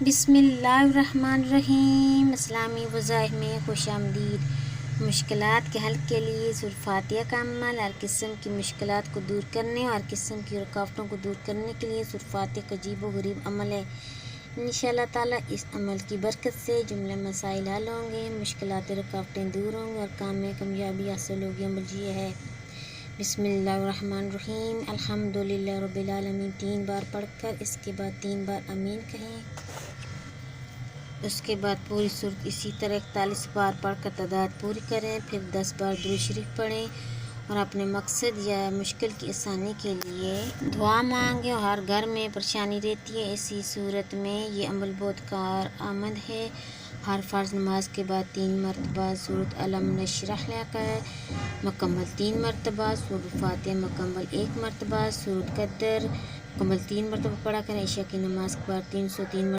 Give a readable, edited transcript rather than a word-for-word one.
بسم اللہ الرحمن الرحیم۔ اسلامی وظائف میں خوش آمدید۔ مشکلات کے حل کے لیے سورۃ فاتحہ کا عمل۔ ہر قسم کی مشکلات کو دور کرنے اور ہر قسم کی رکاوٹوں کو دور کرنے کے لیے سورۃ فاتحہ کا عجیب و غریب عمل ہے۔ انشاءاللہ تعالیٰ اس عمل کی برکت سے جملہ مسائل حل ہوں گے، مشکلات رکاوٹیں دور ہوں گی اور کام میں کامیابی حاصل ہوگی۔ عمل یہ ہے: بسم اللہ الرحمن الرحیم، الحمدللہ رب العالمین 3 بار پڑھ کر اس کے بعد 3 بار آمین کہیں۔ اس کے بعد پوری سورت اسی طرح 41 بار پڑھ کر تعداد پوری کریں، پھر 10 بار درود شریف پڑھیں اور اپنے مقصد یا مشکل کی آسانی کے لیے دعا مانگیں۔ اور ہر گھر میں پریشانی رہتی ہے، اسی صورت میں یہ عمل بہت کارآمد ہے۔ ہر فرض نماز کے بعد 3 مرتبہ سورۃ الم نشرح کر مکمل 3 مرتبہ، سورۃ فاتحہ مکمل 1 مرتبہ، سورۃ قدر مکمل 3 مرتبہ پڑھا کریں۔ عشاء کی نماز کے بعد 303